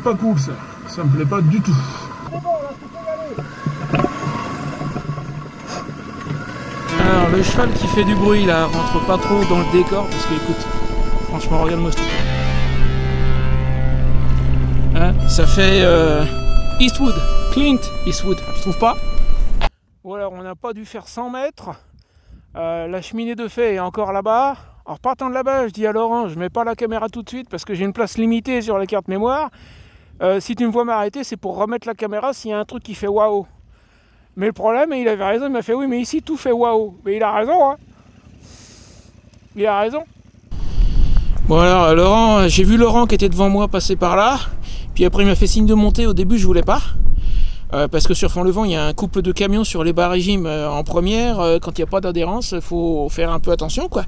pas cool ça. Ça me plaît pas du tout. Alors le cheval qui fait du bruit là rentre pas trop dans le décor parce que écoute, franchement regarde-moi ce truc. Hein, ça fait Eastwood, Clint Eastwood, tu trouves pas? Bon alors on n'a pas dû faire 100 mètres. La cheminée de fait est encore là-bas. Alors partant de là-bas, je dis à Laurent, je mets pas la caméra tout de suite parce que j'ai une place limitée sur la carte mémoire. Si tu me vois m'arrêter, c'est pour remettre la caméra s'il y a un truc qui fait waouh. Mais le problème, et il avait raison, il m'a fait oui, mais ici tout fait waouh. Mais il a raison, hein. Il a raison. Bon alors, Laurent, j'ai vu Laurent qui était devant moi passer par là. Puis après, il m'a fait signe de monter. Au début, je voulais pas. Parce que sur Font-le-Vent, il y a un couple de camions sur les bas régimes en première. Quand il n'y a pas d'adhérence, il faut faire un peu attention, quoi.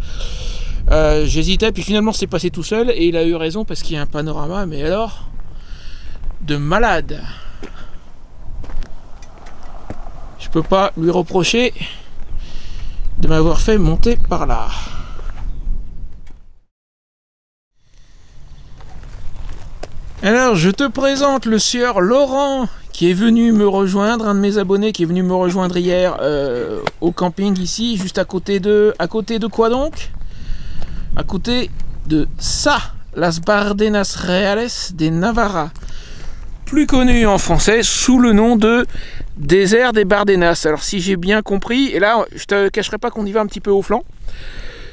J'hésitais, puis finalement, c'est passé tout seul. Et il a eu raison parce qu'il y a un panorama, mais alors, de malade. Je peux pas lui reprocher de m'avoir fait monter par là. Alors, je te présente le sieur Laurent qui est venu me rejoindre, un de mes abonnés qui est venu me rejoindre hier au camping ici, juste à côté de quoi donc? À côté de ça, Las Bardenas Reales de Navarra, plus connu en français sous le nom de désert des Bardenas. Alors si j'ai bien compris, et là je te cacherai pas qu'on y va un petit peu au flanc,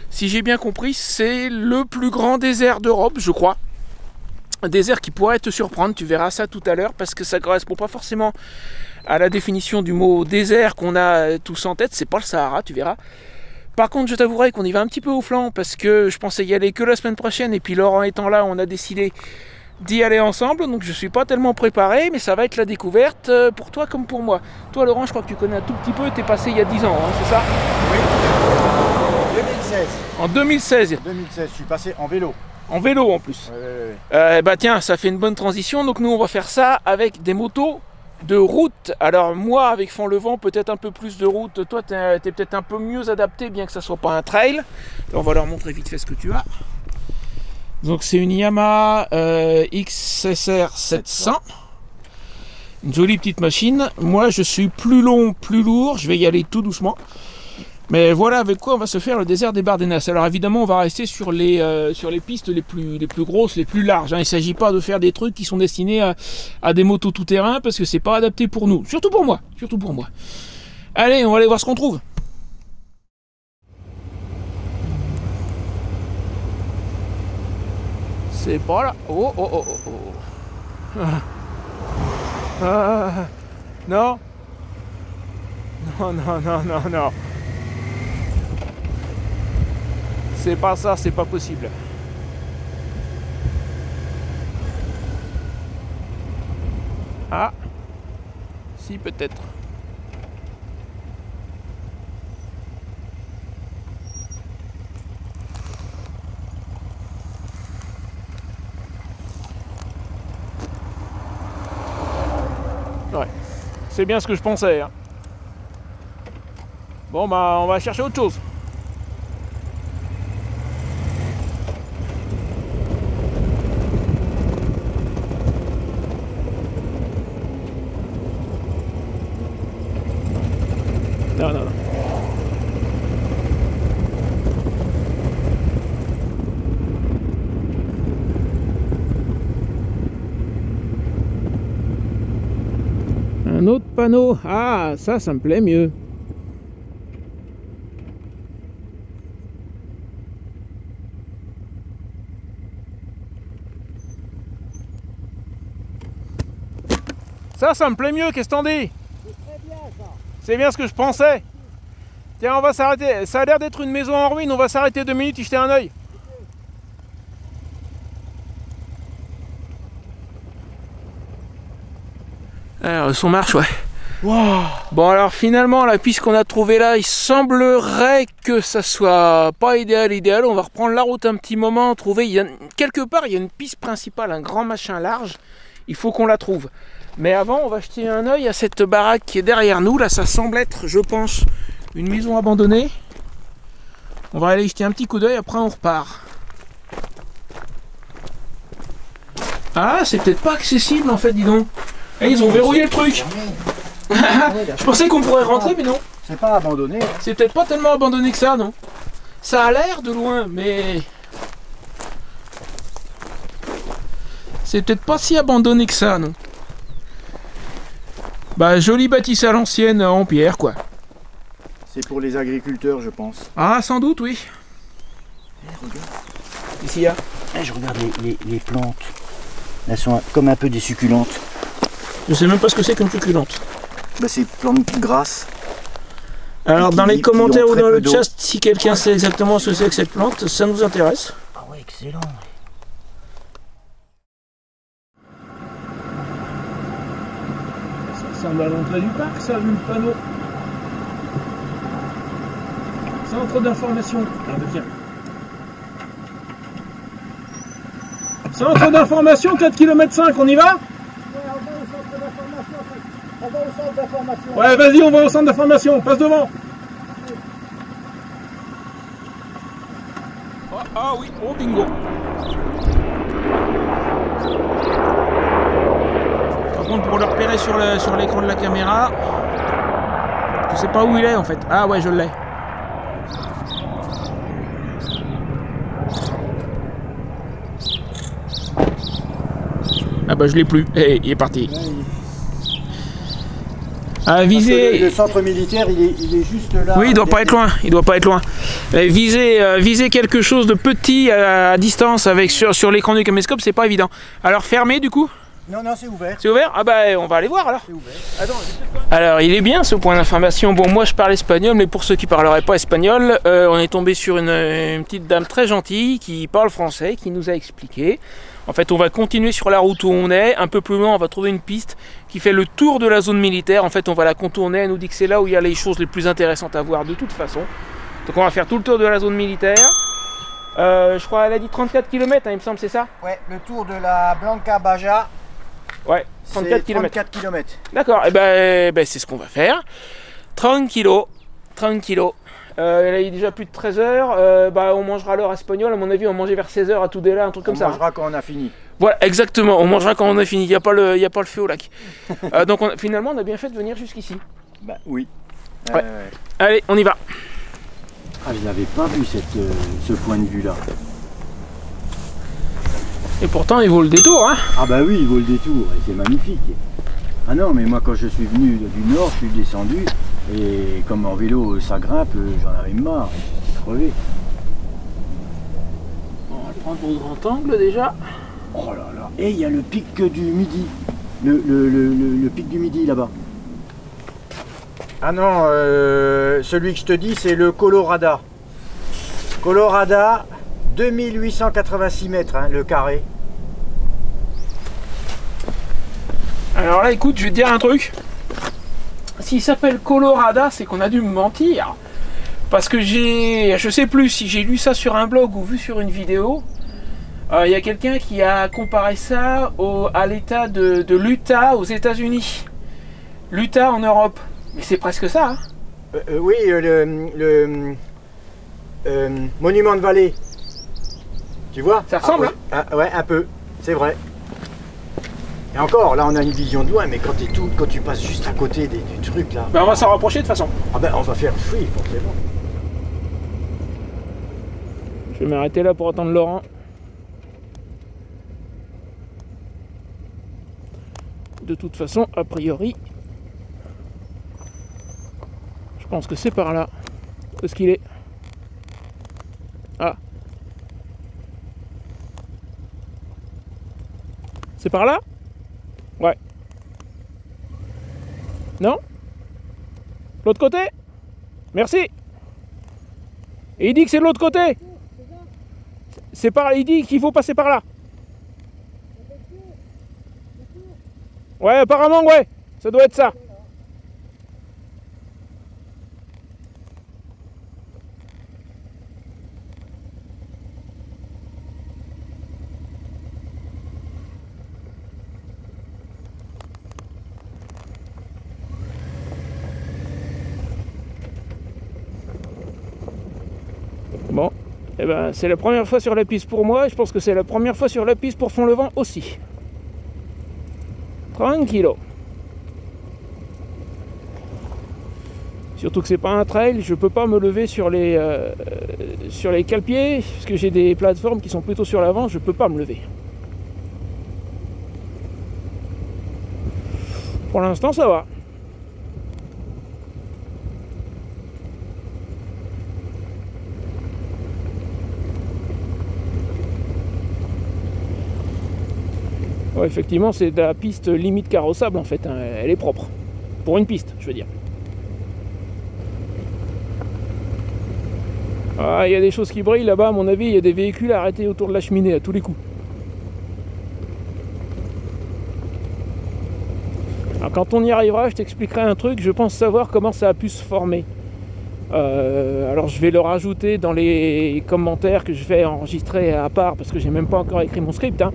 si j'ai bien compris, c'est le plus grand désert d'Europe, je crois. Un désert qui pourrait te surprendre, tu verras ça tout à l'heure, parce que ça ne correspond pas forcément à la définition du mot désert qu'on a tous en tête, c'est pas le Sahara, tu verras. Par contre, je t'avouerai qu'on y va un petit peu au flanc, parce que je pensais y aller que la semaine prochaine, et puis Laurent étant là, on a décidé d'y aller ensemble, donc je suis pas tellement préparé, mais ça va être la découverte pour toi comme pour moi. Toi Laurent, je crois que tu connais un tout petit peu, t'es passé il y a 10 ans, hein, c'est ça? Oui. 2016. En 2016. 2016, je suis passé en vélo. En vélo en plus. Bah tiens, ça fait une bonne transition, donc nous on va faire ça avec des motos de route. Alors moi avec Font-le-Vent, peut-être un peu plus de route, toi t'es peut-être un peu mieux adapté, bien que ça soit pas un trail. On va leur montrer vite fait ce que tu as. Donc c'est une Yamaha XSR 700, une jolie petite machine. Moi je suis plus long, plus lourd, je vais y aller tout doucement. Mais voilà avec quoi on va se faire le désert des Bardenas. Alors évidemment on va rester sur les pistes les plus grosses, les plus larges, hein. Il ne s'agit pas de faire des trucs qui sont destinés à des motos tout-terrain parce que c'est pas adapté pour nous, surtout pour moi. Allez, on va aller voir ce qu'on trouve. C'est pas là. Oh. Non. Non. C'est pas ça, c'est pas possible. Ah. Si, peut-être. Ouais, c'est bien ce que je pensais, hein. Bon bah on va chercher autre chose. Non. Un autre panneau. Ah, ça me plaît mieux. Ça me plaît mieux, qu'est-ce que t'en dis? C'est bien ce que je pensais. Tiens, on va s'arrêter. Ça a l'air d'être une maison en ruine. On va s'arrêter 2 minutes y jeter un œil. Alors, son marche, ouais. Wow. Bon, alors finalement, la piste qu'on a trouvée là, il semblerait que ça soit pas idéal. On va reprendre la route un petit moment. Quelque part, il y a une piste principale, un grand machin large. Il faut qu'on la trouve. Mais avant, on va jeter un œil à cette baraque qui est derrière nous. Là, ça semble être, je pense, une maison abandonnée. On va aller jeter un petit coup d'œil, après on repart. Ah, c'est peut-être pas accessible en fait, dis donc. Eh, ils ont verrouillé le truc. Je pensais qu'on pourrait rentrer, mais non. C'est pas abandonné. C'est peut-être pas tellement abandonné que ça, non. Ça a l'air de loin, mais... c'est peut-être pas si abandonné que ça, non. Bah, joli bâtisse à l'ancienne en pierre, quoi. C'est pour les agriculteurs, je pense. Ah, sans doute, oui. Ici, il y a... Je regarde les plantes. Elles sont comme un peu des succulentes. Je sais même pas ce que c'est qu'une succulente. Bah, c'est plantes grasses. Alors, dans les commentaires ou dans le d'eau. chat, si quelqu'un sait exactement ce que c'est que cette plante, ça nous intéresse. Ah ouais, excellent. Ça ressemble à l'entrée du parc, ça, vu le panneau. Centre d'information. Ah, bah tiens. Centre d'information, 4 km 5, on y va? On va au centre d'information. Ouais, vas-y, on va au centre d'information, passe devant. Ah oui, oh bingo. Par contre, pour le repérer sur l'écran de la caméra, je sais pas où il est en fait. Ah ouais, je l'ai. Ah bah je l'ai plus. Eh, il est parti. À viser. Le centre militaire, il est juste là. Oui, il doit pas être loin. Il doit pas être loin. Viser quelque chose de petit à distance avec sur l'écran du caméscope, c'est pas évident. Alors fermé du coup? Non, non, c'est ouvert. C'est ouvert? Ah bah on va aller voir alors. C'est ouvert. Attends, alors il est bien ce point d'information. Bon, moi je parle espagnol, mais pour ceux qui parleraient pas espagnol, on est tombé sur une petite dame très gentille qui parle français, qui nous a expliqué. En fait, on va continuer sur la route où on est. Un peu plus loin, on va trouver une piste qui fait le tour de la zone militaire. En fait, on va la contourner. Elle nous dit que c'est là où il y a les choses les plus intéressantes à voir de toute façon. Donc on va faire tout le tour de la zone militaire. Je crois qu'elle a dit 34 km, hein, il me semble, c'est ça? Ouais, le tour de la Blanca Baja. Ouais, 34 km. 34 km. D'accord, et ben c'est ce qu'on va faire. 30 kg. 30 kg. Il est déjà plus de 13 heures. Bah, on mangera à l'heure espagnole. À mon avis, on mangeait vers 16 heures à Tudela, un truc comme ça. On mangera quand on a fini. Voilà, exactement. On mangera quand on a fini. Il n'y a pas le feu au lac. Donc finalement, on a bien fait de venir jusqu'ici. Bah oui. Ouais. Allez, on y va. Ah, je n'avais pas vu ce point de vue-là. Et pourtant, il vaut le détour, hein. Ah bah oui, il vaut le détour. Et c'est magnifique. Ah non, mais moi, quand je suis venu du nord, je suis descendu. Et comme en vélo, ça grimpe, j'en avais marre. J'étais crevé. Bon, on va le prendre au grand angle déjà. Oh là là. Et il y a le pic du Midi. Le pic du Midi là-bas. Ah non, celui que je te dis, c'est le Colorada. Colorada, 2886 mètres, hein, le carré. Alors là, écoute, je vais te dire un truc. S'il s'appelle Colorada, c'est qu'on a dû me mentir. Parce que je sais plus si j'ai lu ça sur un blog ou vu sur une vidéo. Il y a quelqu'un qui a comparé ça à l'état de l'Utah aux États-Unis. L'Utah en Europe. Mais c'est presque ça. Hein. Oui, le Monument de Vallée. Tu vois? Ça ressemble, hein? Ouais, un peu. C'est vrai. Et encore, là on a une vision de loin, mais quand tu passes juste à côté du truc là. Ben, on va s'en rapprocher de toute façon. Ah ben on va faire free forcément. Je vais m'arrêter là pour attendre Laurent. De toute façon, a priori, je pense que c'est par là. Où est-ce qu'il est? Ah. C'est par là? Ouais. Non? L'autre côté? Merci. Et il dit que c'est de l'autre côté. C'est par là. Il dit qu'il faut passer par là. Ouais, apparemment, ouais. Ça doit être ça. Bon, eh ben, c'est la première fois sur la piste pour moi et je pense que c'est la première fois sur la piste pour Font-le-Vent aussi. Tranquillo. Surtout que c'est pas un trail, je peux pas me lever sur les cale-pieds, parce que j'ai des plateformes qui sont plutôt sur l'avant, je peux pas me lever. Pour l'instant ça va. Ouais, effectivement c'est de la piste limite carrossable en fait, hein. Elle est propre. Pour une piste, je veux dire. Ah, il y a des choses qui brillent là-bas, à mon avis, il y a des véhicules arrêtés autour de la cheminée à tous les coups. Alors quand on y arrivera, je t'expliquerai un truc, je pense savoir comment ça a pu se former. Alors je vais le rajouter dans les commentaires que je vais enregistrer à part, parce que j'ai même pas encore écrit mon script. Hein.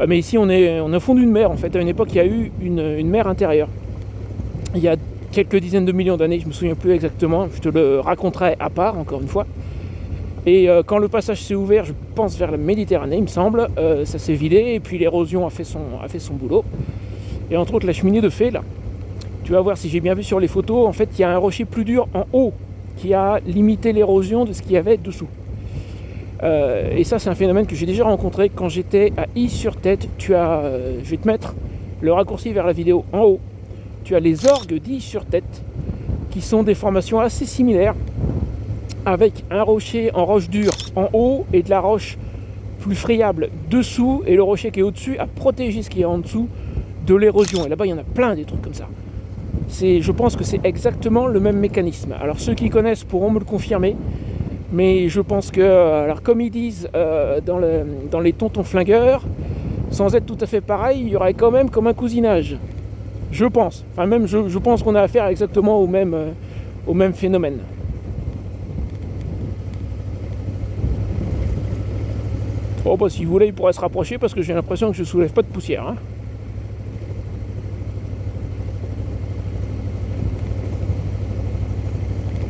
Mais ici on est au fond d'une mer en fait, à une époque il y a eu une mer intérieure. Il y a quelques dizaines de millions d'années, je me souviens plus exactement, je te le raconterai à part encore une fois. Et quand le passage s'est ouvert, je pense vers la Méditerranée, il me semble, ça s'est vidé et puis l'érosion a fait son boulot. Et entre autres la cheminée de fée là, tu vas voir si j'ai bien vu sur les photos, en fait il y a un rocher plus dur en haut qui a limité l'érosion de ce qu'il y avait dessous. Et ça c'est un phénomène que j'ai déjà rencontré quand j'étais à Is-sur-Tête. Je vais te mettre le raccourci vers la vidéo en haut. Tu as les orgues d'Is-sur-Tête qui sont des formations assez similaires avec un rocher en roche dure en haut et de la roche plus friable dessous, et le rocher qui est au-dessus a protégé ce qui est en dessous de l'érosion. Et là-bas il y en a plein des trucs comme ça. Je pense que c'est exactement le même mécanisme. Alors ceux qui connaissent pourront me le confirmer, mais je pense que, alors comme ils disent dans les tontons flingueurs, sans être tout à fait pareil, il y aurait quand même comme un cousinage. Je pense. Enfin même je pense qu'on a affaire exactement au même phénomène. Oh bah si vous voulez, il pourrait se rapprocher parce que j'ai l'impression que je soulève pas de poussière. Hein.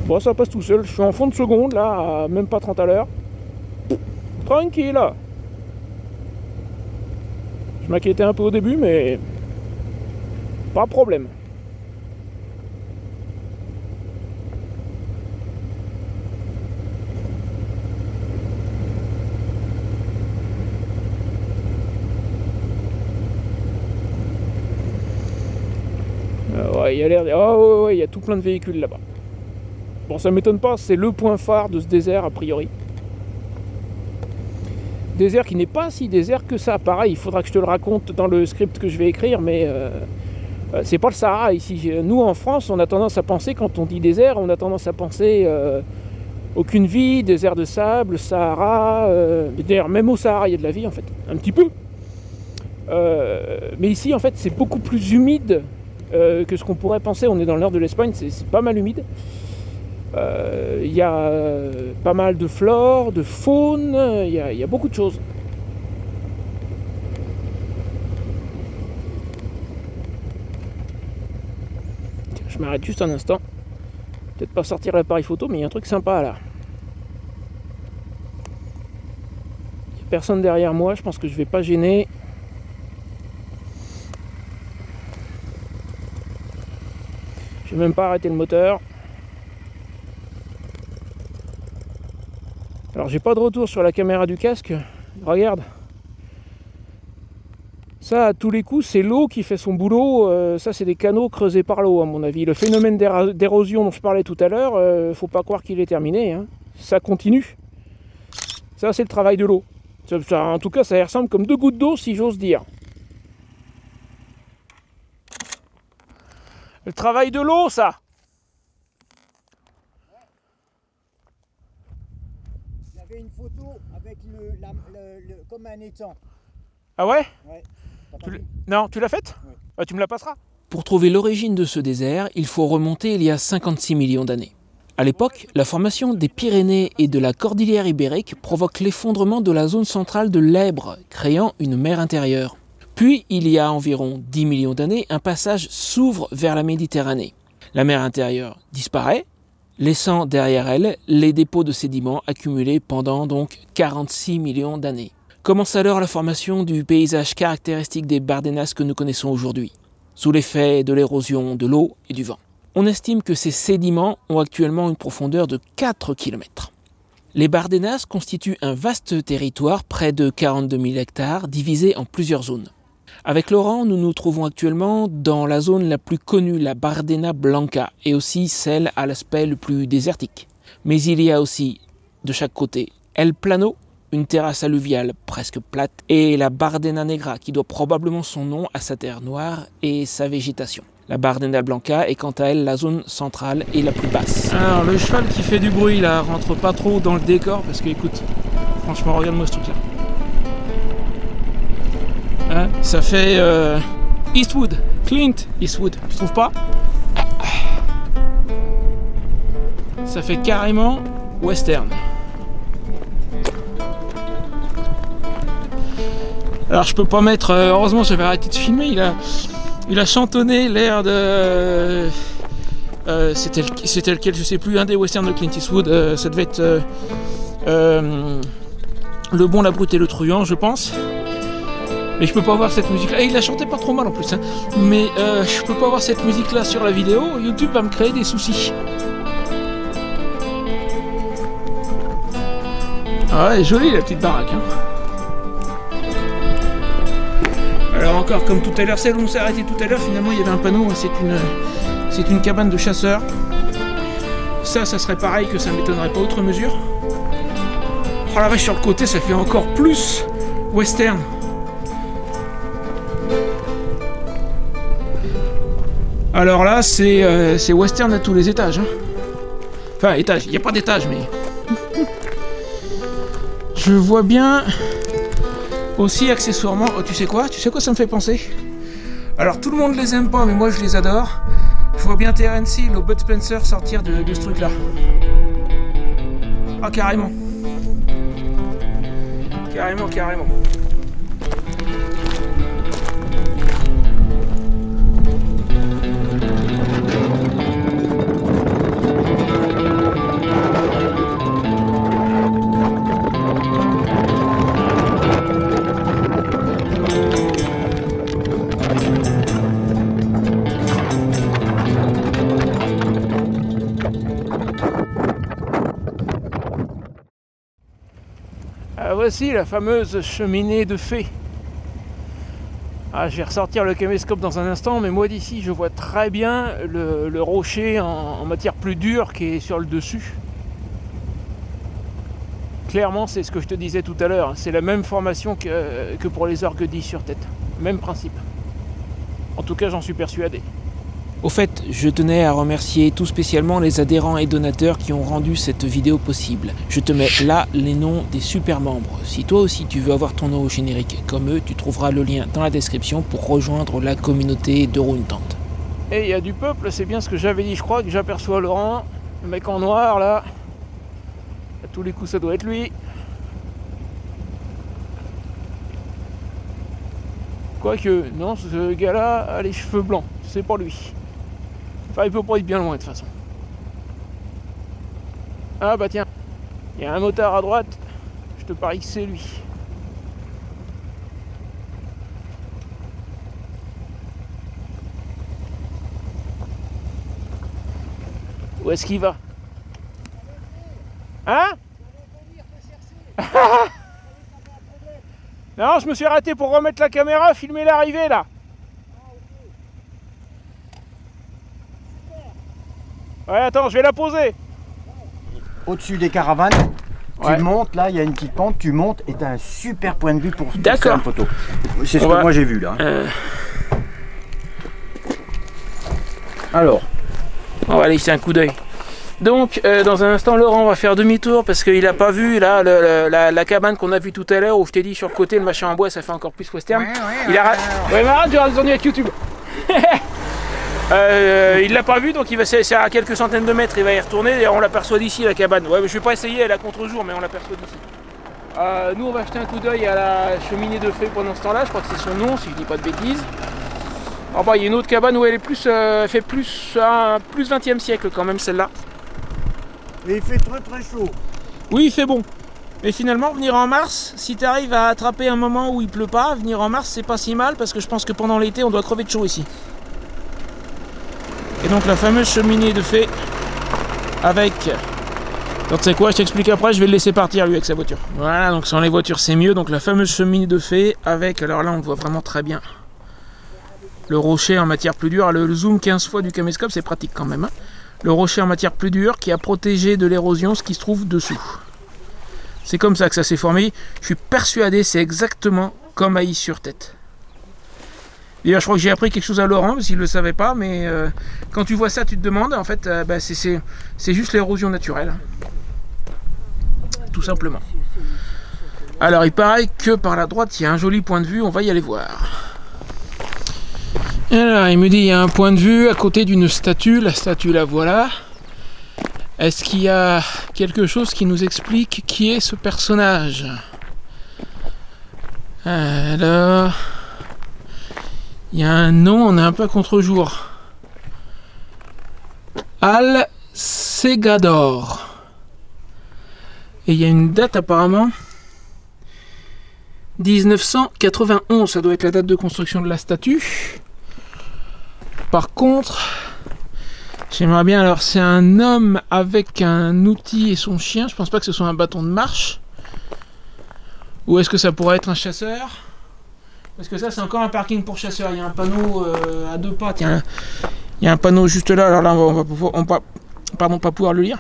Bon, ça passe tout seul. Je suis en fond de seconde là, à même pas 30 à l'heure. Tranquille là. Je m'inquiétais un peu au début, mais pas de problème. Ouais, il y a l'air. Oh ouais, il y a tout plein de véhicules là-bas. Bon, ça m'étonne pas, c'est le point phare de ce désert a priori. Désert qui n'est pas si désert que ça. Pareil, il faudra que je te le raconte dans le script que je vais écrire, mais c'est pas le Sahara ici. Nous en France, on a tendance à penser, quand on dit désert, on a tendance à penser aucune vie, désert de sable, Sahara. D'ailleurs, même au Sahara, il y a de la vie en fait, un petit peu. Mais ici, en fait, c'est beaucoup plus humide que ce qu'on pourrait penser. On est dans le nord de l'Espagne, c'est pas mal humide. Il y a pas mal de flore, de faune, il y a beaucoup de choses. Je m'arrête juste un instant. Peut-être pas sortir l'appareil photo, mais il y a un truc sympa là. Il n'y a personne derrière moi, je pense que je vais pas gêner. Je vais même pas arrêter le moteur. Alors j'ai pas de retour sur la caméra du casque, regarde. Ça à tous les coups c'est l'eau qui fait son boulot, ça c'est des canaux creusés par l'eau à mon avis. Le phénomène d'érosion dont je parlais tout à l'heure, faut pas croire qu'il est terminé, hein. Ça continue. Ça c'est le travail de l'eau. En tout cas ça ressemble comme deux gouttes d'eau si j'ose dire. Le travail de l'eau ça. Une photo avec comme un étang. Ah ouais? Ouais. Non, tu l'as faite? Ouais. Bah, tu me la passeras. Pour trouver l'origine de ce désert, il faut remonter il y a 56 millions d'années. À l'époque, la formation des Pyrénées et de la cordillère ibérique provoque l'effondrement de la zone centrale de l'Èbre, créant une mer intérieure. Puis, il y a environ 10 millions d'années, un passage s'ouvre vers la Méditerranée. La mer intérieure disparaît, laissant derrière elle les dépôts de sédiments accumulés pendant donc 46 millions d'années. Commence alors la formation du paysage caractéristique des Bardenas que nous connaissons aujourd'hui, sous l'effet de l'érosion de l'eau et du vent. On estime que ces sédiments ont actuellement une profondeur de 4 km. Les Bardenas constituent un vaste territoire, près de 42 000 hectares, divisé en plusieurs zones. Avec Laurent, nous nous trouvons actuellement dans la zone la plus connue, la Bardena Blanca, et aussi celle à l'aspect le plus désertique. Mais il y a aussi, de chaque côté, El Plano, une terrasse alluviale presque plate, et la Bardena Negra, qui doit probablement son nom à sa terre noire et sa végétation. La Bardena Blanca est quant à elle la zone centrale et la plus basse. Alors le cheval qui fait du bruit là, rentre pas trop dans le décor, parce que écoute, franchement regarde-moi ce truc là. Hein, ça fait Eastwood, Clint Eastwood, tu trouves pas? Ça fait carrément western. Alors je peux pas mettre, heureusement j'avais arrêté de filmer, il a chantonné l'air de... c'était lequel, je sais plus, un des westerns de Clint Eastwood, ça devait être Le Bon, la Brute et le Truand, je pense. Mais je peux pas avoir cette musique là, et il la chantait pas trop mal en plus, hein. Mais je peux pas avoir cette musique là sur la vidéo, YouTube va me créer des soucis. Ah ouais, jolie la petite baraque, hein. Alors encore comme tout à l'heure, celle où on s'est arrêté tout à l'heure, finalement il y avait un panneau, c'est une cabane de chasseurs. Ça serait pareil, que ça m'étonnerait pas outre mesure. Oh la vache, sur le côté ça fait encore plus western. Alors là, c'est western à tous les étages, hein. Enfin, étage, il n'y a pas d'étage, mais... Je vois bien aussi accessoirement... Oh, tu sais quoi ça me fait penser? Alors, tout le monde les aime pas, mais moi je les adore. Je vois bien Terence Hill ou Bud Spencer sortir de ce truc-là. Ah, carrément. Carrément. Voici la fameuse cheminée de fée. Ah, je vais ressortir le caméscope dans un instant, mais moi d'ici je vois très bien le rocher en matière plus dure qui est sur le dessus. Clairement, c'est ce que je te disais tout à l'heure, c'est la même formation que pour les orgues 10 sur tête. Même principe. En tout cas, j'en suis persuadé. Au fait, je tenais à remercier tout spécialement les adhérents et donateurs qui ont rendu cette vidéo possible. Je te mets là les noms des super membres. Si toi aussi tu veux avoir ton nom au générique comme eux, tu trouveras le lien dans la description pour rejoindre la communauté de Runetant. Et il y a du peuple, c'est bien ce que j'avais dit, je crois que j'aperçois Laurent, le mec en noir là. À tous les coups ça doit être lui. Quoique, non, ce gars-là a les cheveux blancs, c'est pas lui. Enfin, il peut pas être bien loin de toute façon. Ah bah tiens, il y a un motard à droite, je te parie que c'est lui. Où est-ce qu'il va? Hein? Non, je me suis arrêté pour remettre la caméra, filmer l'arrivée là. Ouais, attends, je vais la poser. Au-dessus des caravanes, tu montes, là, il y a une petite pente, tu montes et tu as un super point de vue pour faire une photo. C'est ce que moi j'ai vu là. Alors, on va aller jeter un coup d'œil. Donc, dans un instant, Laurent va faire demi-tour parce qu'il n'a pas vu là la cabane qu'on a vue tout à l'heure où je t'ai dit sur le côté, le machin en bois, ça fait encore plus western. Ouais, mais arrête, je regarde des ennuis avec YouTube. Il l'a pas vu, donc il va c'est à quelques centaines de mètres, il va y retourner et on l'aperçoit d'ici la cabane. Ouais, mais je vais pas essayer, elle est à contre-jour, mais on l'aperçoit d'ici. Nous on va jeter un coup d'œil à la cheminée de fée pendant ce temps-là, je crois que c'est son nom si je dis pas de bêtises. En bas il y a une autre cabane où elle est plus, fait plus 20e siècle quand même celle-là. Et il fait très très chaud. Oui, il fait bon. Mais finalement, venir en mars, si tu arrives à attraper un moment où il pleut pas, venir en mars, c'est pas si mal parce que je pense que pendant l'été, on doit crever de chaud ici. Et donc la fameuse cheminée de fée avec... Donc tu sais quoi, je t'explique après, je vais le laisser partir lui avec sa voiture. Voilà, donc sans les voitures c'est mieux. Donc la fameuse cheminée de fée avec, alors là on le voit vraiment très bien, le rocher en matière plus dure. Le zoom 15 fois du caméscope, c'est pratique quand même. Hein. Le rocher en matière plus dure qui a protégé de l'érosion ce qui se trouve dessous. C'est comme ça que ça s'est formé. Je suis persuadé, c'est exactement comme Aïs sur tête. D'ailleurs, je crois que j'ai appris quelque chose à Laurent, parce qu'il ne le savait pas, mais quand tu vois ça, tu te demandes, en fait, c'est juste l'érosion naturelle. Tout simplement. Alors, il paraît que par la droite, il y a un joli point de vue, on va y aller voir. Alors, il me dit, il y a un point de vue à côté d'une statue, la statue, la voilà. Est-ce qu'il y a quelque chose qui nous explique qui est ce personnage? Alors... Il y a un nom, on est un peu à contre-jour. Al-Segador. Et il y a une date apparemment. 1991, ça doit être la date de construction de la statue. Par contre... J'aimerais bien, alors c'est un homme avec un outil et son chien, je pense pas que ce soit un bâton de marche. Ou est-ce que ça pourrait être un chasseur? Parce que ça c'est encore un parking pour chasseurs, il y a un panneau à deux pas, tiens, il y a un panneau juste là, alors là on va pas pouvoir le lire.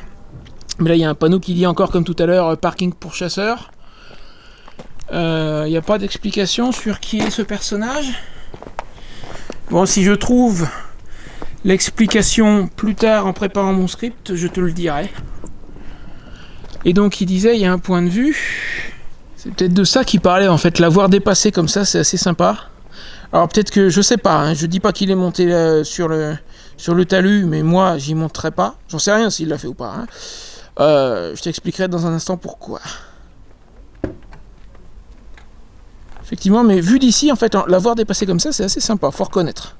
Mais là il y a un panneau qui dit encore comme tout à l'heure, parking pour chasseurs. Il n'y a pas d'explication sur qui est ce personnage. Bon, si je trouve... l'explication plus tard en préparant mon script, je te le dirai. Et donc il disait, il y a un point de vue. C'est peut-être de ça qu'il parlait en fait, l'avoir dépassé comme ça, c'est assez sympa. Alors peut-être que, je sais pas, hein, je dis pas qu'il est monté sur le talus, mais moi j'y monterai pas. J'en sais rien s'il l'a fait ou pas. Hein. Je t'expliquerai dans un instant pourquoi. Effectivement, mais vu d'ici, en fait, l'avoir dépassé comme ça, c'est assez sympa, faut reconnaître.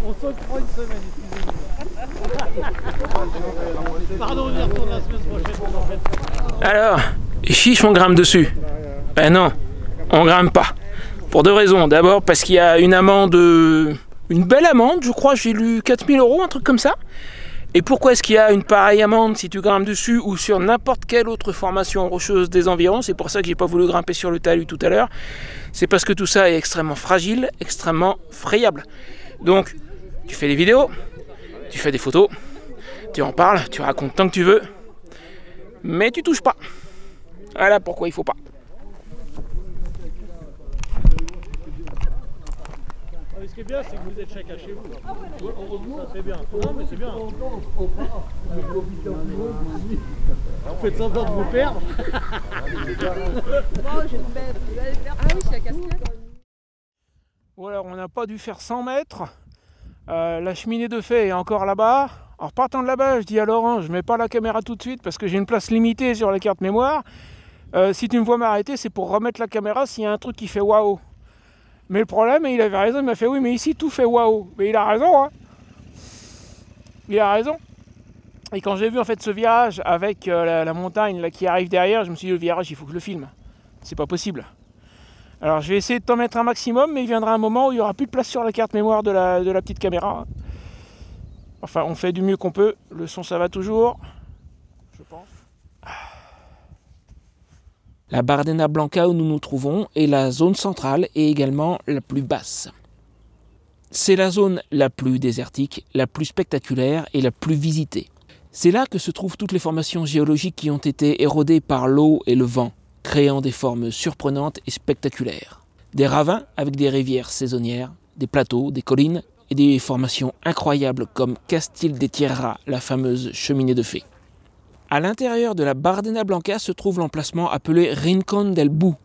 On s'octroie une semaine, excusez-moi. Pardon, on y retourne la semaine prochaine. Alors, chiche, on grimpe dessus. Ben non, on grimpe pas. Pour deux raisons. D'abord parce qu'il y a une amende, une belle amende, je crois, j'ai lu 4000 €, un truc comme ça. Et pourquoi est-ce qu'il y a une pareille amende si tu grimpes dessus ou sur n'importe quelle autre formation rocheuse des environs? C'est pour ça que j'ai pas voulu grimper sur le talus tout à l'heure. C'est parce que tout ça est extrêmement fragile, extrêmement frayable. Donc, tu fais des vidéos, tu fais des photos, tu en parles, tu racontes tant que tu veux, mais tu touches pas. Voilà pourquoi il faut pas. Ce qui est bien, c'est que vous êtes chacun chez vous. Ça c'est bien. Non, mais c'est bien. Vous faites semblant de vous perdre. Ah oui, c'est la cascade. Bon alors, on n'a pas dû faire 100 mètres. La cheminée de fée est encore là-bas. Alors partant de là-bas, je dis à Laurent, je mets pas la caméra tout de suite parce que j'ai une place limitée sur la carte mémoire. Si tu me vois m'arrêter, c'est pour remettre la caméra s'il y a un truc qui fait waouh. Mais le problème, et il avait raison, il m'a fait oui, mais ici tout fait waouh. Mais il a raison, hein. Il a raison. Et quand j'ai vu en fait ce virage avec la montagne là, qui arrive derrière, je me suis dit le virage, il faut que je le filme. C'est pas possible. Alors je vais essayer de t'en mettre un maximum, mais il viendra un moment où il n'y aura plus de place sur la carte mémoire de la petite caméra. Enfin, on fait du mieux qu'on peut. Le son, ça va toujours, je pense. La Bardena Blanca où nous nous trouvons est la zone centrale et également la plus basse. C'est la zone la plus désertique, la plus spectaculaire et la plus visitée. C'est là que se trouvent toutes les formations géologiques qui ont été érodées par l'eau et le vent, créant des formes surprenantes et spectaculaires. Des ravins avec des rivières saisonnières, des plateaux, des collines et des formations incroyables comme Castil de Tierra, la fameuse cheminée de fée. À l'intérieur de la Bardena Blanca se trouve l'emplacement appelé Rincón del Bú,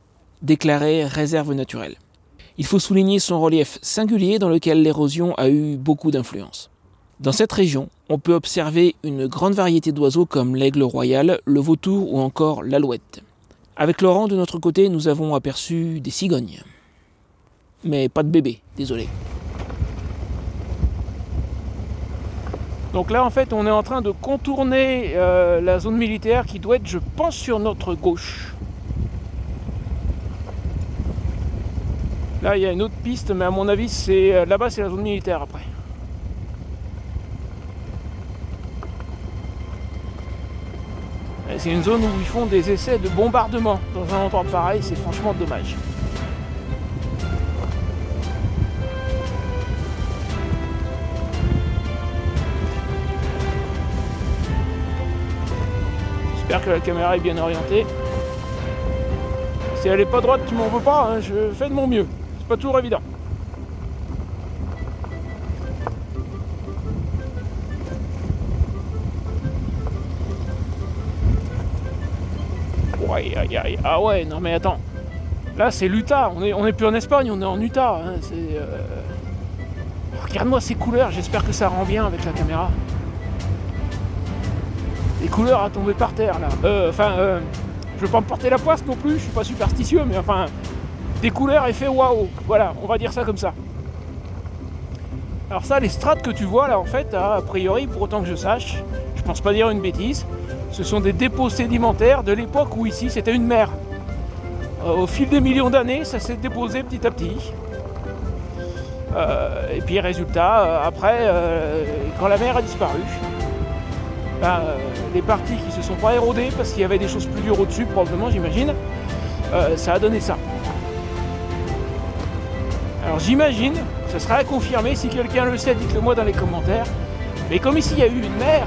déclaré réserve naturelle. Il faut souligner son relief singulier dans lequel l'érosion a eu beaucoup d'influence. Dans cette région, on peut observer une grande variété d'oiseaux comme l'aigle royal, le vautour ou encore l'alouette. Avec Laurent, de notre côté, nous avons aperçu des cigognes. Mais pas de bébé, désolé. Donc là, en fait, on est en train de contourner la zone militaire qui doit être, je pense, sur notre gauche. Là, il y a une autre piste, mais à mon avis, c'est là-bas, c'est la zone militaire après. Et c'est une zone où ils font des essais de bombardement. Dans un endroit pareil, c'est franchement dommage. J'espère que la caméra est bien orientée. Si elle n'est pas droite, tu m'en veux pas, hein, je fais de mon mieux. C'est pas toujours évident. Ouais, aïe, aïe. Ah ouais, non mais attends. Là c'est l'Utah, on est plus en Espagne, on est en Utah. Hein. Regarde-moi ces couleurs, j'espère que ça rend bien avec la caméra. Les couleurs à tomber par terre là. Je veux pas me porter la poisse non plus, je suis pas superstitieux, mais enfin, des couleurs effet waouh. Voilà, on va dire ça comme ça. Alors ça, les strates que tu vois là, en fait, a priori, pour autant que je sache, je pense pas dire une bêtise, ce sont des dépôts sédimentaires de l'époque où ici c'était une mer. Au fil des millions d'années, ça s'est déposé petit à petit. Et puis résultat, après, quand la mer a disparu, les parties qui se sont pas érodées parce qu'il y avait des choses plus dures au-dessus, probablement, j'imagine, ça a donné ça. Alors j'imagine, ça sera à confirmer, si quelqu'un le sait, dites-le moi dans les commentaires, mais comme ici il y a eu une mer,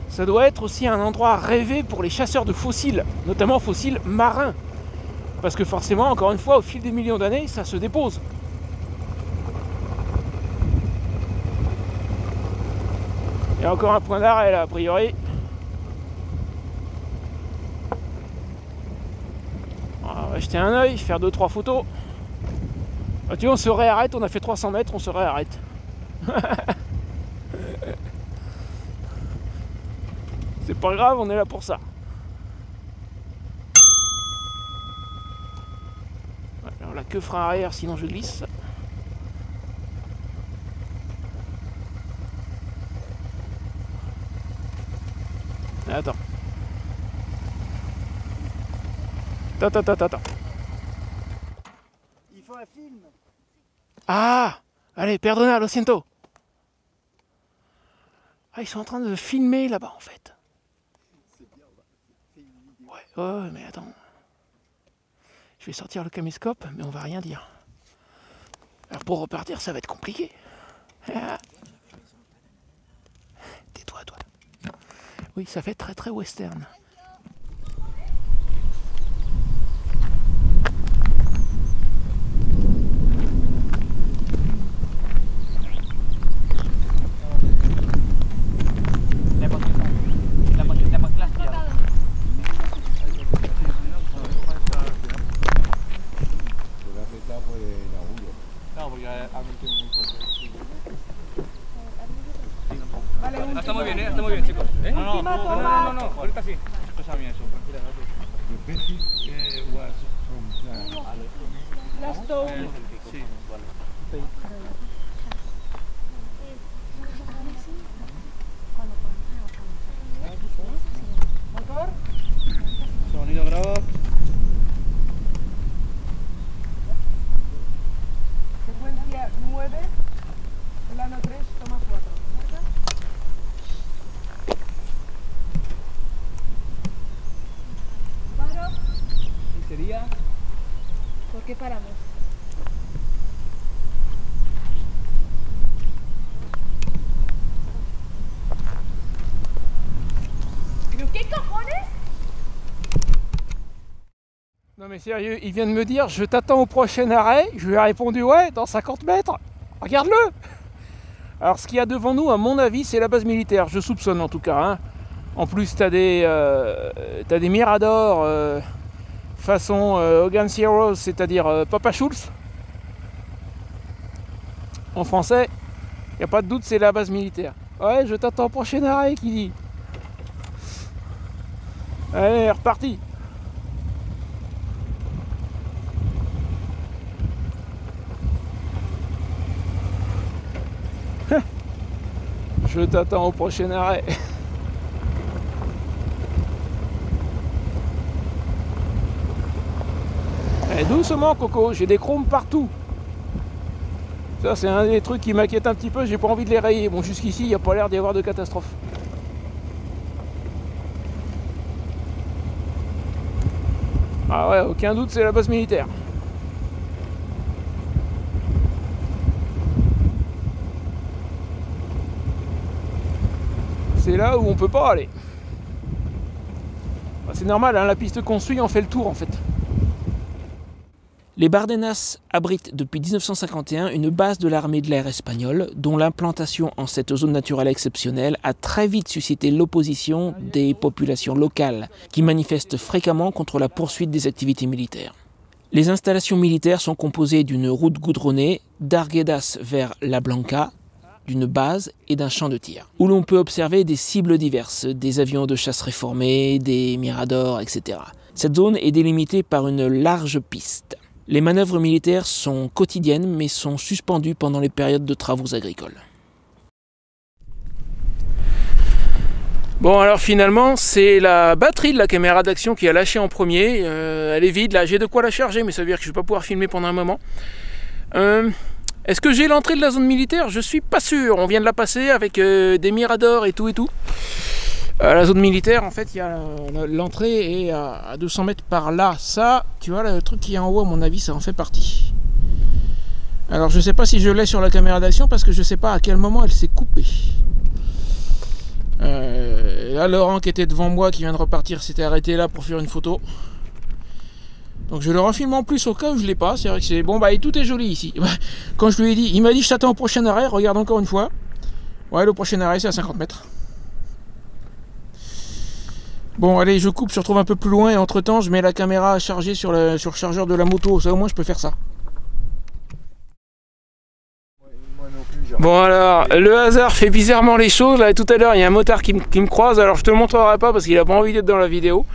ça doit être aussi un endroit rêvé pour les chasseurs de fossiles, notamment fossiles marins. Parce que forcément, encore une fois, au fil des millions d'années, ça se dépose. Il y a encore un point d'arrêt là, a priori. On va jeter un œil, faire 2-3 photos. Ah, tu vois, on se réarrête, on a fait 300 mètres, on se réarrête. C'est pas grave, on est là pour ça. Alors la queue frein arrière, sinon je glisse. Attends. Attends. Il faut un film. Ah, allez, perdona, lo siento. Ah, ils sont en train de filmer là-bas en fait. Ouais, mais attends. Je vais sortir le caméscope, mais on va rien dire. Alors pour repartir, ça va être compliqué. Tais-toi, toi. Oui, ça fait très très western. Está muy bien, chicos. No, ahorita sí. Cosa mía eso, tranquila. The basic was from La stone. Sí. Motor. Sonido graba. Secuencia 9. Plano 3, toma 4. Paro. Y sería. ¿Por qué paramos? ¿Pero qué cojones? Non mais sérieux, il vient de me dire je t'attends au prochain arrêt. Je lui ai répondu ouais, dans 50 mètres. Regarde-le. Alors ce qu'il y a devant nous, à mon avis, c'est la base militaire. Je soupçonne en tout cas. Hein. En plus, t'as des miradors façon Hogan's Heroes, c'est-à-dire Papa Schultz. En français, il n'y a pas de doute, c'est la base militaire. Ouais, je t'attends au prochain arrêt, qui dit. Allez, reparti. Je t'attends au prochain arrêt. Et doucement Coco, j'ai des chromes partout. Ça c'est un des trucs qui m'inquiète un petit peu, j'ai pas envie de les rayer. Bon jusqu'ici il n'y a pas l'air d'y avoir de catastrophe. Ah ouais, aucun doute, c'est la base militaire. C'est là où on peut pas aller. C'est normal, hein, la piste qu'on suit en fait le tour en fait. Les Bardenas abritent depuis 1951 une base de l'armée de l'air espagnole dont l'implantation en cette zone naturelle exceptionnelle a très vite suscité l'opposition des populations locales qui manifestent fréquemment contre la poursuite des activités militaires. Les installations militaires sont composées d'une route goudronnée d'Arguedas vers La Blanca, d'une base et d'un champ de tir, où l'on peut observer des cibles diverses, des avions de chasse réformés, des miradors, etc. Cette zone est délimitée par une large piste. Les manœuvres militaires sont quotidiennes mais sont suspendues pendant les périodes de travaux agricoles. Bon alors finalement c'est la batterie de la caméra d'action qui a lâché en premier. Elle est vide là, j'ai de quoi la charger mais ça veut dire que je ne vais pas pouvoir filmer pendant un moment. Est-ce que j'ai l'entrée de la zone militaire? Je suis pas sûr, on vient de la passer avec des miradors et tout et tout. La zone militaire, en fait, il y a l'entrée est à 200 mètres par là. Ça, tu vois, le truc qui est en haut, à mon avis, ça en fait partie. Alors, je sais pas si je l'ai sur la caméra d'action parce que je sais pas à quel moment elle s'est coupée. Là, Laurent qui était devant moi, qui vient de repartir, s'était arrêté là pour faire une photo. Donc, je le refilme en plus au cas où je l'ai pas. C'est vrai que c'est bon, bah, et tout est joli ici. Quand je lui ai dit, il m'a dit, je t'attends au prochain arrêt. Regarde encore une fois. Ouais, le prochain arrêt, c'est à 50 mètres. Bon allez, je coupe, je retrouve un peu plus loin et entre temps je mets la caméra à charger sur le chargeur de la moto, ça au moins je peux faire ça. Bon alors, le hasard fait bizarrement les choses, là tout à l'heure il y a un motard qui me croise, alors je te le montrerai pas parce qu'il a pas envie d'être dans la vidéo.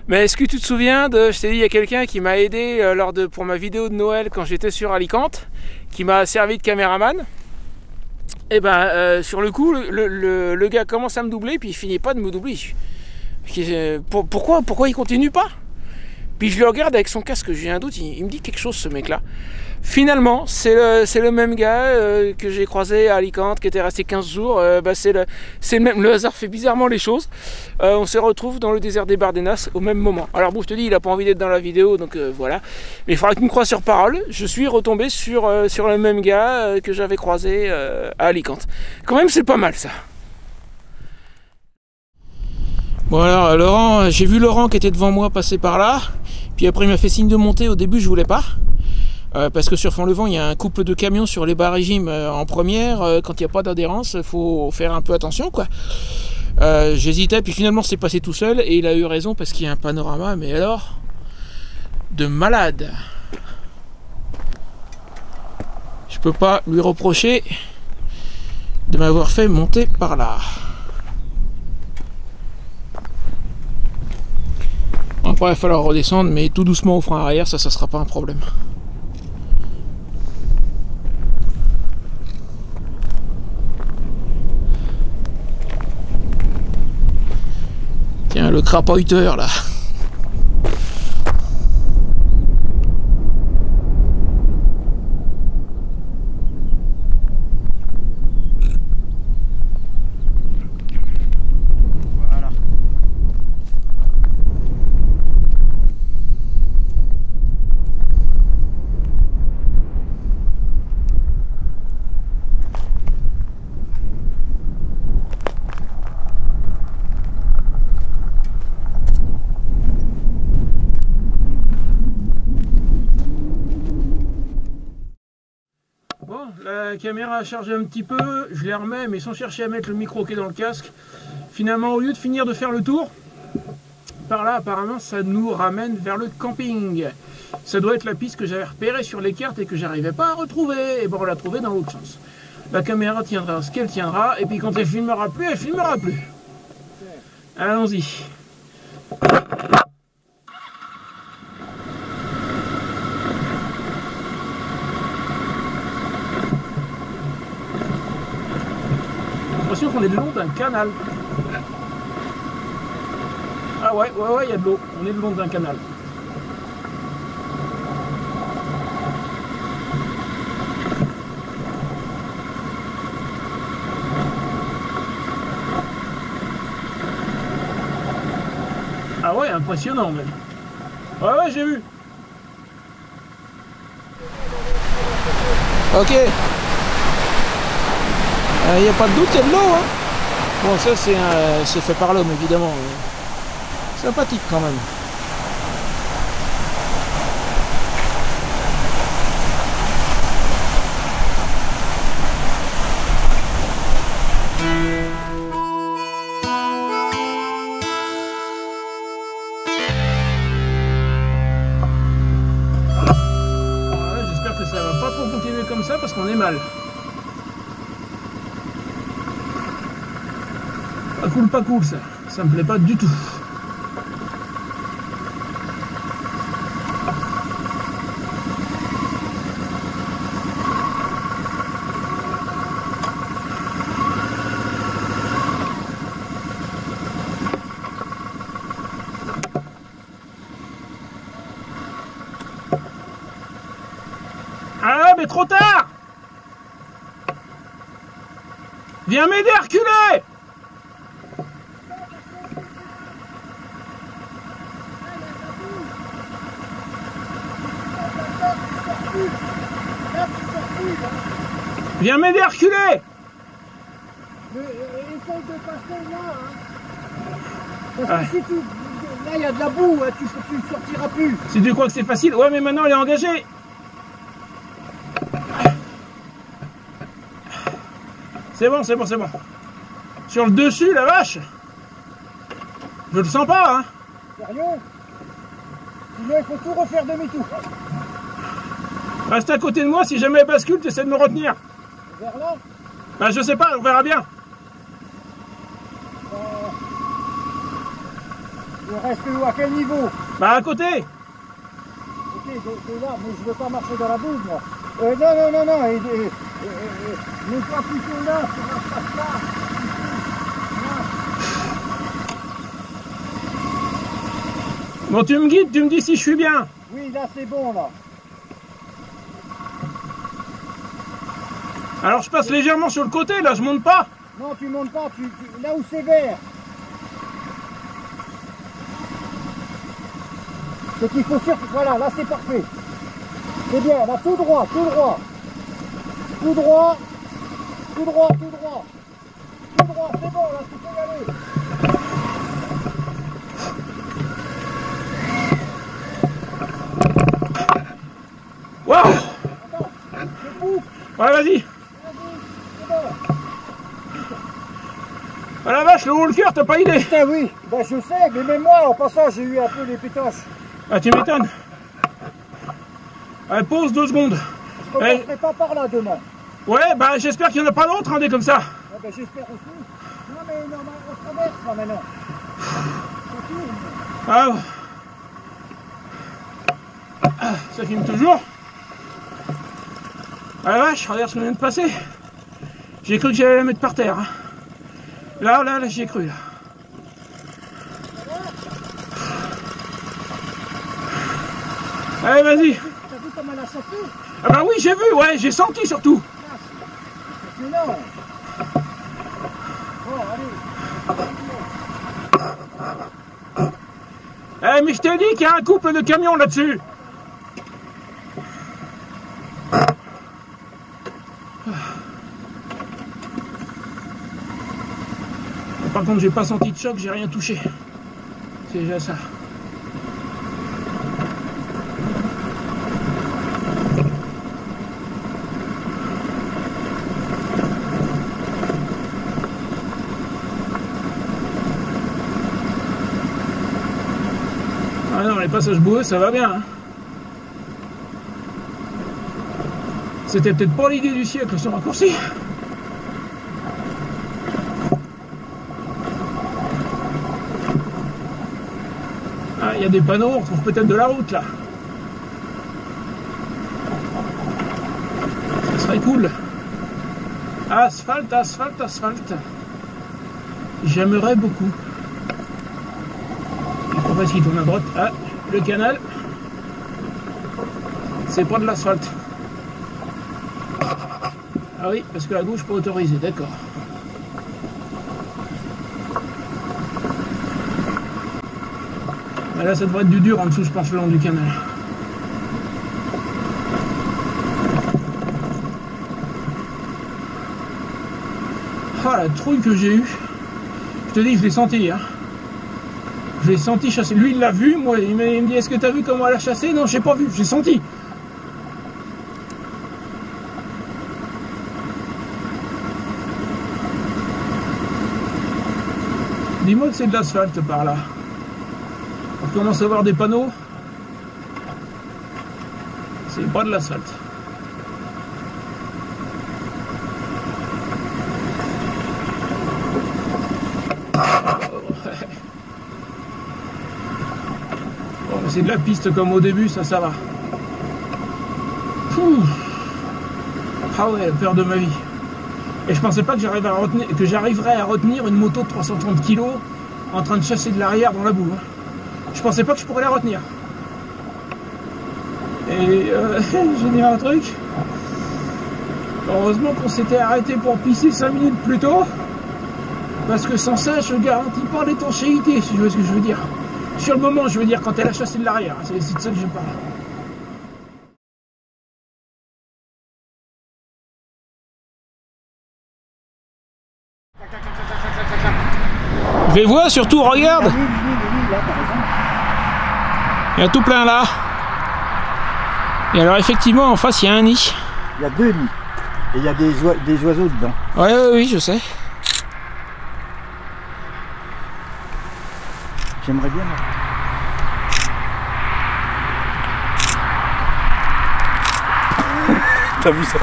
Mais est-ce que tu te souviens de, je t'ai dit il y a quelqu'un qui m'a aidé pour ma vidéo de Noël quand j'étais sur Alicante, qui m'a servi de caméraman. Et ben sur le coup le gars commence à me doubler puis il finit pas de me doubler. Pourquoi il continue pas? Puis je le regarde avec son casque, j'ai un doute, il me dit quelque chose ce mec là. Finalement c'est le même gars que j'ai croisé à Alicante, qui était resté 15 jours. C'est le même, le hasard fait bizarrement les choses. On se retrouve dans le désert des Bardenas au même moment. Alors bon, je te dis, il a pas envie d'être dans la vidéo, donc voilà. Mais il faudra qu'il me croie sur parole. Je suis retombé sur le même gars que j'avais croisé à Alicante. Quand même c'est pas mal ça. Bon alors Laurent, j'ai vu Laurent qui était devant moi passer par là, puis après il m'a fait signe de monter, au début je voulais pas, parce que sur fond le vent il y a un couple de camions sur les bas régimes en première, quand il n'y a pas d'adhérence, il faut faire un peu attention quoi. J'hésitais, puis finalement c'est passé tout seul, et il a eu raison parce qu'il y a un panorama, mais alors, de malade. Je peux pas lui reprocher de m'avoir fait monter par là. Après, il va falloir redescendre, mais tout doucement au frein arrière, ça sera pas un problème. Tiens, le crapahuteur là. Bon, la caméra a chargé un petit peu, je les remets, mais sans chercher à mettre le micro qui est dans le casque. Finalement, au lieu de finir de faire le tour, par là, apparemment, ça nous ramène vers le camping. Ça doit être la piste que j'avais repérée sur les cartes et que j'arrivais pas à retrouver. Et bon, on l'a trouvée dans l'autre sens. La caméra tiendra ce qu'elle tiendra, et puis quand elle filmera plus, elle filmera plus. Allons-y. l'impression qu'on est le long d'un canal. Ah ouais, il y a de l'eau. On est le long d'un canal. Ah ouais, impressionnant même. Ouais, j'ai vu. Ok. Il n'y a pas de doute, il y a de l'eau. Hein. Bon, ça c'est fait par l'homme évidemment. Sympathique quand même. J'espère que ça va pas trop continuer comme ça parce qu'on est mal. Pas cool ça me plaît pas du tout. Ah mais trop tard! Viens m'aider à reculer! Viens m'aider à reculer! Mais essaye de passer là, hein. Parce que si tu... Là, il y a de la boue, hein, tu ne sortiras plus. Si tu crois que c'est facile, ouais, mais maintenant elle est engagée. C'est bon. Sur le dessus, la vache. Je le sens pas, hein. Sérieux? Sinon, il faut tout refaire demi-tour. Reste à côté de moi, si jamais elle bascule, tu essaies de me retenir. Vers là? Bah, je sais pas, on verra bien. Il reste où? À quel niveau? Bah, à côté. Ok, de là, mais je veux pas marcher dans la boue, moi. Non. Mais pas plutôt là, ça ne passe pas. Bon, tu me guides, tu me dis si je suis bien. Oui, là, c'est bon, là. Alors, je passe légèrement sur le côté, là, je monte pas. Non, tu montes pas, là où c'est vert. C'est qu'il faut sur... Voilà, là, c'est parfait. C'est bien, là, tout droit. Tout droit, c'est bon, là, tu peux y aller. Waouh! Attends, je bouffe. Ouais, vas-y. C'est bon. Ah la vache, le walker, t'as pas idée. Putain, oui, ben, je sais, mais même moi, en passant, j'ai eu un peu les pétoches. Ah, tu m'étonnes. Allez, pause 2 secondes. Je ne passerai pas par là demain. Ouais, bah j'espère qu'il n'y en a pas d'autres, hein, des comme ça. Ah, ben, j'espère aussi. Non, mais on traverse là maintenant. Ah. Ça filme toujours. Ah la vache, regarde ce qu'on vient de passer. J'ai cru que j'allais la mettre par terre. Hein. Là, j'y ai cru, là. Allez, vas-y. T'as vu comment elle a sauté? Ah bah oui, j'ai vu, ouais, j'ai senti surtout. C'est énorme. Bon, allez. Eh, mais je t'ai dit qu'il y a un couple de camions là-dessus. Par contre, j'ai pas senti de choc, j'ai rien touché. C'est déjà ça. Ah non, les passages boueux, ça va bien. Hein. C'était peut-être pas l'idée du siècle, ce raccourci. Ah, il y a des panneaux, on trouve peut-être de la route là. Ça serait cool. Asphalte. J'aimerais beaucoup. Il faut pas qu'il tourne à droite. Ah, le canal. C'est pas de l'asphalte. Ah oui, parce que la gauche pas autorisée, d'accord. Mais là, ça devrait être du dur en dessous, je pense, le long du canal. Ah, la trouille que j'ai eue. Je te dis, je l'ai senti, hein. Je l'ai senti chasser. Lui, il l'a vu, moi, il me dit, est-ce que tu as vu comment elle a chassé? Non, j'ai pas vu, j'ai senti. Dis-moi que c'est de l'asphalte par là. On commence à voir des panneaux. C'est pas de l'asphalte. Bon, c'est de la piste comme au début, ça va. Ouh. Ah ouais, la peur de ma vie. Et je pensais pas que j'arriverais à retenir une moto de 330 kg en train de chasser de l'arrière dans la boue. Hein. Je pensais pas que je pourrais la retenir. Et j'ai dit un truc. Heureusement qu'on s'était arrêté pour pisser 5 minutes plus tôt. Parce que sans ça, je garantis pas l'étanchéité, si tu vois ce que je veux dire. Sur le moment, je veux dire, quand elle a chassé de l'arrière. C'est de ça que je parle. Je les vois surtout, regarde. Il y a tout plein là. Et alors effectivement en face il y a un nid. Il y a 2 nids. Et il y a des oiseaux dedans. Ouais, oui, je sais. J'aimerais bien. T'as vu ça?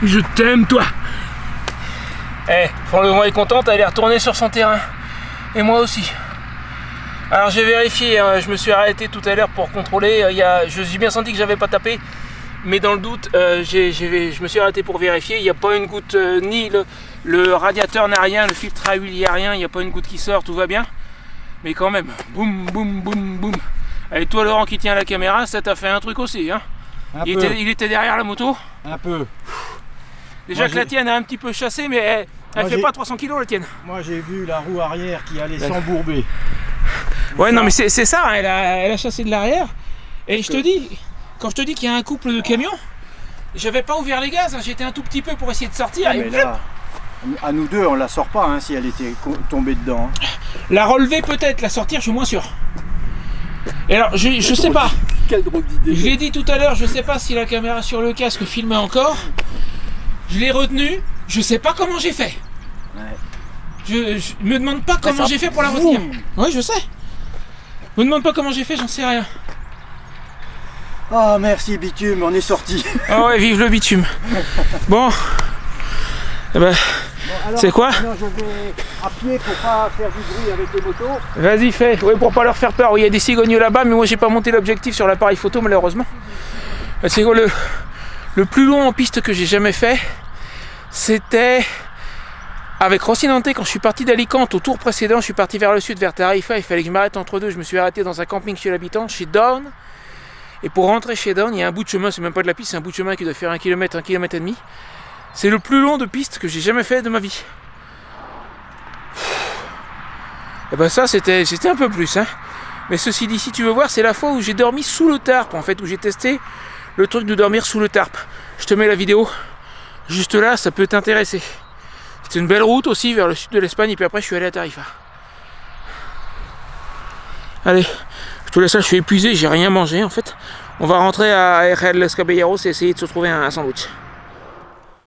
Je t'aime, toi. Eh, Fort-le-Grand est contente, elle est retournée sur son terrain. Et moi aussi. Alors j'ai vérifié, hein, je me suis arrêté tout à l'heure pour contrôler. Je me suis bien senti que j'avais pas tapé. Mais dans le doute, je me suis arrêté pour vérifier. Il n'y a pas une goutte, ni le radiateur n'a rien, le filtre à huile, il n'y a rien. Il n'y a pas une goutte qui sort, tout va bien. Mais quand même, boum, boum, boum, boum. Allez, toi Laurent qui tient la caméra, ça t'a fait un truc aussi. Hein. Il était derrière la moto. Un peu. Déjà que la tienne a un petit peu chassé, mais elle fait pas 300 kg la tienne. Moi j'ai vu la roue arrière qui allait s'embourber. Ouais, non mais c'est ça, elle a chassé de l'arrière. Et je te dis, quand je te dis qu'il y a un couple de camions, j'avais pas ouvert les gaz, hein, j'étais un tout petit peu pour essayer de sortir. Mais là, à nous deux on la sort pas hein, si elle était tombée dedans. Hein. La relever peut-être, la sortir je suis moins sûr. Et alors je sais pas. Quelle drôle d'idée. Je l'ai dit tout à l'heure, je sais pas si la caméra sur le casque filmait encore. Je l'ai retenu, je sais pas comment j'ai fait. Ouais. Je me demande pas comment j'ai fait pour la retenir. Oui, je sais. Me demande pas comment j'ai fait, j'en sais rien. Oh merci bitume, on est sorti. Ah ouais, vive le bitume. Bon. Eh ben, c'est quoi? Non, je vais à pied pour pas faire du bruit avec les motos. Vas-y, fais. Oui, pour pas leur faire peur. Oui, il y a des cigognes là-bas, mais moi j'ai pas monté l'objectif sur l'appareil photo malheureusement. C'est quoi le plus long en piste que j'ai jamais fait? C'était avec Rocinante quand je suis parti d'Alicante au tour précédent. Je suis parti vers le sud, vers Tarifa. Il fallait que je m'arrête entre deux. Je me suis arrêté dans un camping chez l'habitant, chez Dawn. Et pour rentrer chez Dawn, il y a un bout de chemin, c'est même pas de la piste, c'est un bout de chemin qui doit faire 1 km, 1 km et demi. C'est le plus long de piste que j'ai jamais fait de ma vie. Et ben ça c'était un peu plus hein. Mais ceci dit, si tu veux voir, c'est la fois où j'ai dormi sous le tarp en fait, où j'ai testé le truc de dormir sous le tarp. Je te mets la vidéo juste là, ça peut t'intéresser. C'est une belle route aussi vers le sud de l'Espagne et puis après je suis allé à Tarifa. Allez, je te laisse là, je suis épuisé, j'ai rien mangé en fait. On va rentrer à Real Los Caballeros et essayer de se trouver un sandwich.